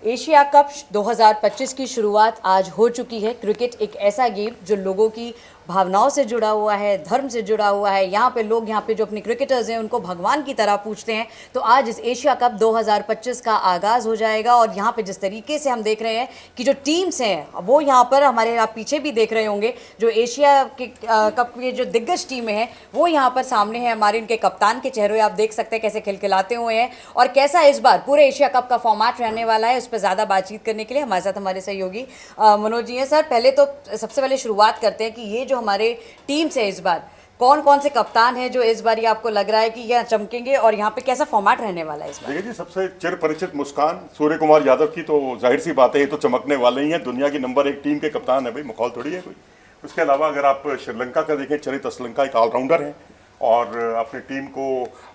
Asia cup 2025 की शुरुआत आज हो चुकी है। क्रिकेट एक ऐसा गेम जो लोगों की भावनाओं से जुड़ा हुआ है, धर्म से जुड़ा हुआ है। यहाँ पे लोग यहाँ पे जो अपने क्रिकेटर्स हैं उनको भगवान की तरह पूछते हैं। तो आज इस एशिया कप 2025 का आगाज़ हो जाएगा और यहाँ पे जिस तरीके से हम देख रहे हैं कि जो टीम्स हैं वो यहाँ पर हमारे आप पीछे भी देख रहे होंगे, जो एशिया के कप के जो दिग्गज टीमें हैं वो यहाँ पर सामने हैं। हमारे उनके कप्तान के चेहरे आप देख सकते हैं कैसे खिलखिलाते हुए हैं और कैसा इस बार पूरे एशिया कप का फॉर्मेट रहने वाला है। उस पर ज़्यादा बातचीत करने के लिए हमारे साथ हमारे सहयोगी मनोज जी हैं। सर, पहले तो सबसे पहले शुरुआत करते हैं कि ये जो हमारे टीम्स है इस बार कौन कौन से कप्तान हैं जो इस बार ये आपको लग रहा है कि ये चमकेंगे और यहाँ पे कैसा फॉर्मेट रहने वाला है इस बार? देखिए जी, सबसे चिर परिचित मुस्कान सूर्य कुमार यादव की तो जाहिर सी बात है, ये तो चमकने वाले ही हैं। दुनिया की नंबर 1 टीम के कप्तान है भाई, मखौल थोड़ी है कोई। उसके अलावा अगर आप श्रीलंका का देखें, चरित असलंका एक ऑलराउंडर हैं और अपनी टीम को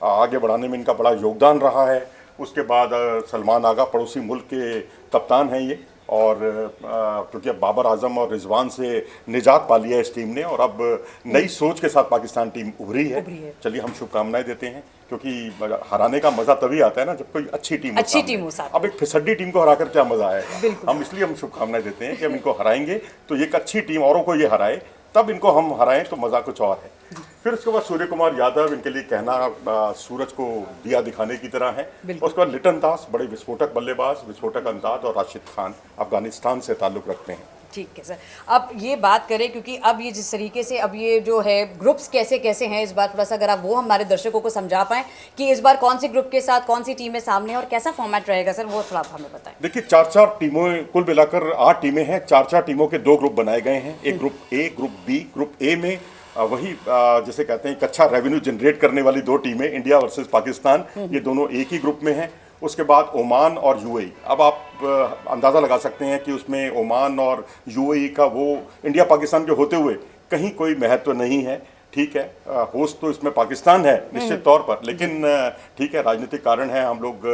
आगे बढ़ाने में इनका बड़ा योगदान रहा है। उसके बाद सलमान आगा, पड़ोसी मुल्क के कप्तान हैं ये, और क्योंकि अब बाबर आजम और रिजवान से निजात पा लिया है इस टीम ने और अब नई सोच के साथ पाकिस्तान टीम उभरी है। चलिए हम शुभकामनाएं देते हैं, क्योंकि हराने का मजा तभी आता है ना जब कोई अच्छी टीम हो साथ। अब एक फिसड्डी टीम को हराकर क्या मजा आएगा। हम शुभकामनाएं देते हैं कि हम इनको हराएंगे तो एक अच्छी टीम औरों को ये हराए, तब इनको हम हराएं तो मजा कुछ और है। फिर उसके बाद सूर्य कुमार यादव, इनके लिए कहना सूरज को दिया दिखाने की तरह है। उसके बाद लिटन दास, बड़े विस्फोटक बल्लेबाज, विस्फोटक अंदाज, और राशिद खान अफगानिस्तान से ताल्लुक़ रखते हैं। ठीक है सर, अब ये बात करें क्योंकि अब ये जिस तरीके से अब ये जो है ग्रुप्स कैसे कैसे हैं इस बार, थोड़ा सा अगर आप वो हमारे दर्शकों को समझा पाएं कि इस बार कौन सी ग्रुप के साथ कौन सी टीमें सामने हैं और कैसा फॉर्मेट रहेगा सर, वो थोड़ा आप हमें बताएं। देखिए, 4-4 टीमें, कुल मिलाकर 8 टीमें हैं। 4-4 टीमों के 2 ग्रुप बनाए गए हैं, एक group A, group B. Group A में वही जैसे कहते हैं एक अच्छा रेवेन्यू जनरेट करने वाली 2 टीमें, इंडिया वर्सेस पाकिस्तान, ये दोनों एक ही ग्रुप में हैं। उसके बाद ओमान और यूएई। अब आप अंदाज़ा लगा सकते हैं कि उसमें ओमान और यूएई का वो इंडिया पाकिस्तान के होते हुए कहीं कोई महत्व नहीं है। ठीक है, होस्ट तो इसमें पाकिस्तान है निश्चित तौर पर, लेकिन ठीक है, राजनीतिक कारण है, हम लोग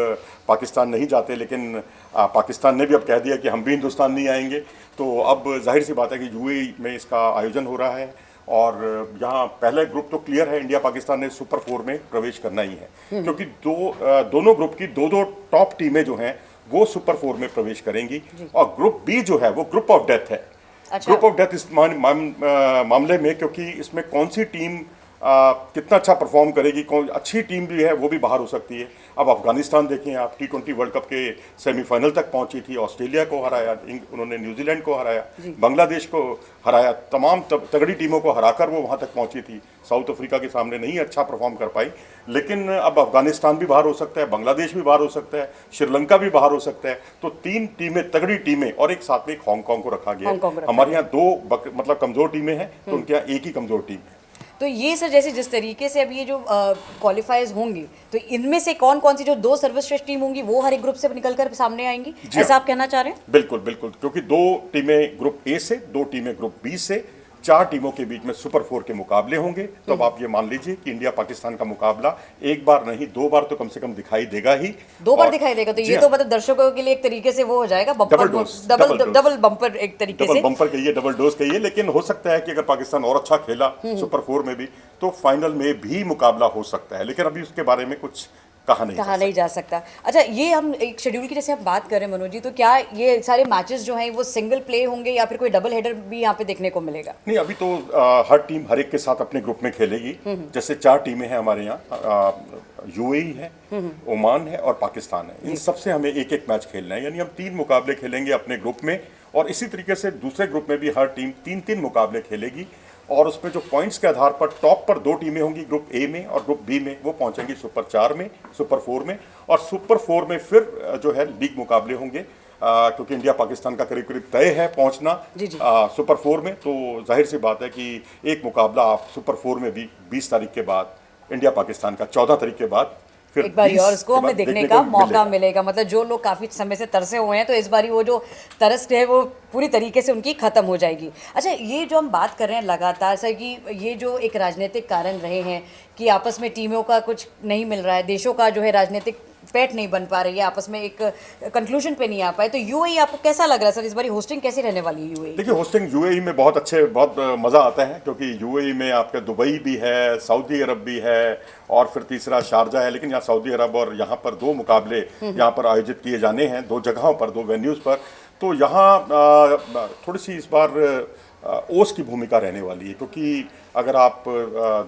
पाकिस्तान नहीं जाते, लेकिन पाकिस्तान ने भी अब कह दिया कि हम भी हिंदुस्तान नहीं आएंगे। तो अब जाहिर सी बात है कि यूएई में इसका आयोजन हो रहा है और यहाँ पहले ग्रुप तो क्लियर है, इंडिया पाकिस्तान ने सुपर 4 में प्रवेश करना ही है, क्योंकि दोनों ग्रुप की 2-2 टॉप टीमें जो हैं वो सुपर 4 में प्रवेश करेंगी। और ग्रुप बी जो है वो ग्रुप ऑफ डेथ है। अच्छा। ग्रुप ऑफ डेथ इस मामले में, क्योंकि इसमें कौन सी टीम कितना अच्छा परफॉर्म करेगी, कौन अच्छी टीम भी है वो भी बाहर हो सकती है। अब अफगानिस्तान देखें आप, T20 वर्ल्ड कप के सेमीफाइनल तक पहुंची थी, ऑस्ट्रेलिया को हराया, उन्होंने न्यूजीलैंड को हराया, बांग्लादेश को हराया, तमाम तगड़ी टीमों को हराकर वो वहां तक पहुंची थी। साउथ अफ्रीका के सामने नहीं अच्छा परफॉर्म कर पाई, लेकिन अब अफगानिस्तान भी बाहर हो सकता है, बांग्लादेश भी बाहर हो सकता है, श्रीलंका भी बाहर हो सकता है। तो 3 टीमें, तगड़ी टीमें, और एक साथ में एक हांगकांग को रखा गया। हमारे यहाँ 2 मतलब कमजोर टीमें हैं, तो उनके यहाँ एक ही कमजोर टीम है। तो ये सर, जैसे जिस तरीके से अब ये जो क्वालिफाइज होंगी, तो इनमें से कौन कौन सी जो 2 सर्वश्रेष्ठ टीम होंगी वो हर एक ग्रुप से निकलकर सामने आएंगी, ऐसा आप कहना चाह रहे हैं? बिल्कुल बिल्कुल, क्योंकि 2 टीमें ग्रुप ए से, 2 टीमें ग्रुप बी से, 4 टीमों के बीच में सुपर 4 के मुकाबले होंगे। तो अब आप ये मान लीजिए कि इंडिया पाकिस्तान का मुकाबला एक बार नहीं 2 बार तो कम से कम दिखाई देगा ही। 2 बार दिखाई देगा, तो ये तो मतलब दर्शकों के लिए एक तरीके से वो हो जाएगा डबल बम्पर, एक तरीके से डबल बम्पर कहिए, डबल डोज कहिए। लेकिन हो सकता है कि अगर पाकिस्तान और अच्छा खेला सुपर 4 में भी, तो फाइनल में भी मुकाबला हो सकता है, लेकिन अभी उसके बारे में कुछ कहा नहीं जा सकता। अच्छा, ये हम एक शेड्यूल की जैसे हम बात करें मनोज जी, तो क्या ये सारे मैचेस जो हैं वो सिंगल प्ले होंगे या फिर कोई डबल हेडर भी यहाँ पे देखने को मिलेगा? नहीं, अभी तो हर टीम हर एक के साथ अपने ग्रुप में खेलेगी। जैसे 4 टीमें हैं हमारे यहाँ, यूएई है, ओमान है और पाकिस्तान है। इन सबसे हमें एक एक मैच खेलना है, यानी हम 3 मुकाबले खेलेंगे अपने ग्रुप में, और इसी तरीके से दूसरे ग्रुप में भी हर टीम 3-3 मुकाबले खेलेगी। और उसमें जो पॉइंट्स के आधार पर टॉप पर 2 टीमें होंगी ग्रुप ए में, और ग्रुप बी में वो पहुंचेंगी सुपर 4 में, सुपर 4 में। और सुपर 4 में फिर जो है लीग मुकाबले होंगे, क्योंकि इंडिया पाकिस्तान का करीब करीब तय है पहुंचना सुपर 4 में। तो जाहिर सी बात है कि एक मुकाबला आप सुपर 4 में भी 20 तारीख के बाद, इंडिया पाकिस्तान का 14 तारीख के बाद फिर एक बारी और उसको हमें देखने का मौका मिलेगा। मतलब जो लोग काफ़ी समय से तरसे हुए हैं, तो इस बारी वो जो तरस है वो पूरी तरीके से उनकी ख़त्म हो जाएगी। अच्छा, ये जो हम बात कर रहे हैं लगातार सर कि ये जो एक राजनीतिक कारण रहे हैं कि आपस में टीमों का कुछ नहीं मिल रहा है, देशों का जो है राजनीतिक पैठ नहीं बन पा रही है, आपस में एक कंक्लूजन पे नहीं आ पाए, तो यूएई आपको कैसा लग रहा है सर, इस बार होस्टिंग कैसी रहने वाली है यूएई? देखिए, होस्टिंग यूएई में बहुत अच्छे, बहुत मज़ा आता है, क्योंकि यूएई में आपका दुबई भी है, सऊदी अरब भी है, और फिर तीसरा शारजा है। लेकिन यहाँ सऊदी अरब और यहाँ पर दो मुकाबले यहाँ पर आयोजित किए जाने हैं, दो जगहों पर, दो वेन्यूज़ पर। तो यहाँ थोड़ी सी इस बार ओस की भूमिका रहने वाली है, क्योंकि अगर आप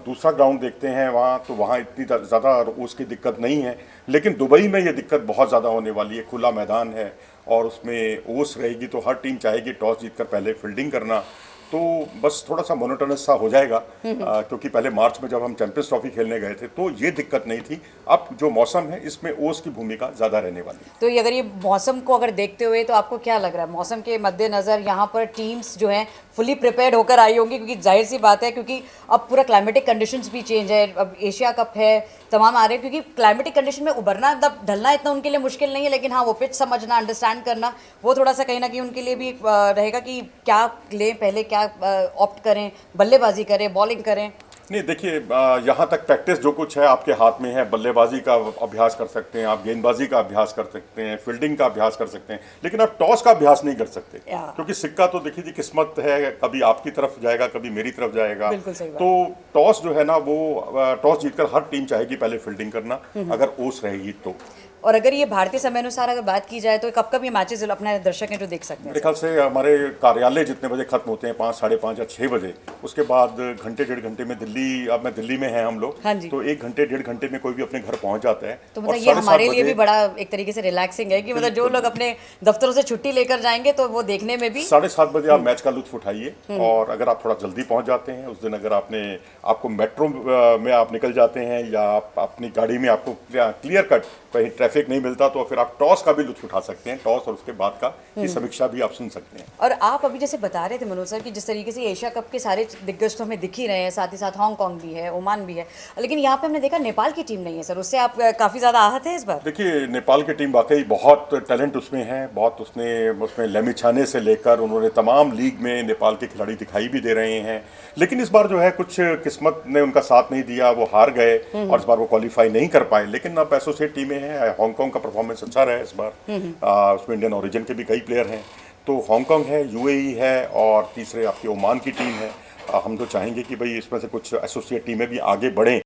दूसरा ग्राउंड देखते हैं वहाँ, तो वहाँ इतनी ज़्यादा ओस की दिक्कत नहीं है। लेकिन दुबई में ये दिक्कत बहुत ज़्यादा होने वाली है, खुला मैदान है और उसमें ओस रहेगी, तो हर टीम चाहेगी टॉस जीतकर पहले फील्डिंग करना। तो बस थोड़ा सा मोनोटोनस सा हो जाएगा, क्योंकि पहले मार्च में जब हम चैंपियंस ट्रॉफी खेलने गए थे तो ये दिक्कत नहीं थी। अब जो मौसम है इसमें ओस की भूमिका ज़्यादा रहने वाली है। तो ये अगर ये मौसम को अगर देखते हुए, तो आपको क्या लग रहा है मौसम के मद्देनज़र यहाँ पर टीम्स जो हैं फुली प्रिपेयर्ड होकर आई होंगी? क्योंकि जाहिर सी बात है, क्योंकि अब पूरा क्लाइमेटिक कंडीशंस भी चेंज है, अब एशिया कप है, तमाम आ रहे हैं, क्योंकि क्लाइमेटिक कंडीशन में उभरना, मतलब ढलना इतना उनके लिए मुश्किल नहीं है, लेकिन हाँ वो पिच समझना, अंडरस्टैंड करना, वो थोड़ा सा कहीं ना कहीं उनके लिए भी रहेगा कि क्या लें पहले, क्या ऑप्ट करें, बल्लेबाजी करें, बॉलिंग करें। नहीं, देखिए, यहाँ तक प्रैक्टिस जो कुछ है आपके हाथ में है। बल्लेबाजी का अभ्यास कर सकते हैं आप, गेंदबाजी का अभ्यास कर सकते हैं, फील्डिंग का अभ्यास कर सकते हैं, लेकिन आप टॉस का अभ्यास नहीं कर सकते, क्योंकि सिक्का तो देखिए जी किस्मत है, कभी आपकी तरफ जाएगा, कभी मेरी तरफ जाएगा। बिल्कुल सही बात। तो टॉस जो है ना, वो टॉस जीतकर हर टीम चाहेगी पहले फील्डिंग करना, अगर ओस रहेगी तो। और अगर ये भारतीय समय अनुसार अगर बात की जाए, तो कब कब ये मैचेस अपने दर्शक हैं जो देख सकते हैं? मेरे ख्याल से हमारे कार्यालय जितने बजे खत्म होते हैं, 5, साढ़े 5 या 6 बजे, उसके बाद घंटे डेढ़ घंटे में दिल्ली, अब मैं दिल्ली में हैं हम लोग, हाँ जी। तो 1 घंटे डेढ़ घंटे में कोई भी अपने घर पहुंच जाता है। तो और मतलब ये 7:30 हमारे लिए बजे भी बड़ा एक तरीके से रिलैक्सिंग है कि मतलब जो लोग अपने दफ्तरों से छुट्टी लेकर जाएंगे तो वो देखने में भी 7:30 बजे आप मैच का लुत्फ उठाइए। और अगर आप थोड़ा जल्दी पहुंच जाते हैं उस दिन, अगर आपको मेट्रो में आप निकल जाते हैं, या आप अपनी गाड़ी में आपको क्लियर कट कहीं ट्रैफिक नहीं मिलता, तो फिर आप टॉस का भी लुत्फ उठा सकते हैं, टॉस और उसके बाद का की समीक्षा भी आप सुन सकते हैं। और आप अभी जैसे बता रहे थे मनोज सर कि जिस तरीके से एशिया कप के सारे दिग्गज तो हमें दिख ही रहे हैं, साथ ही साथ हांगकांग भी है, ओमान भी है, लेकिन यहाँ पे हमने देखा नेपाल की टीम नहीं है सर, उससे आप काफ़ी ज़्यादा आहत है इस बार? देखिए, नेपाल की टीम वाकई बहुत टैलेंट उसमें है, बहुत उसमें लेमिछाने से लेकर उन्होंने तमाम लीग में नेपाल के खिलाड़ी दिखाई भी दे रहे हैं। लेकिन इस बार जो है कुछ किस्मत ने उनका साथ नहीं दिया, वो हार गए और इस बार वो क्वालिफाई नहीं कर पाए। लेकिन अब एसोसिएट टीमें हैं, हांगकांग का परफॉर्मेंस अच्छा रहा है इस बार, उसमें इंडियन ओरिजिन के भी कई प्लेयर हैं। तो हांगकांग है, यूएई है, और तीसरे आपकी ओमान की टीम है। हम तो चाहेंगे कि भाई इसमें से कुछ एसोसिएट टीमें भी आगे बढ़ें,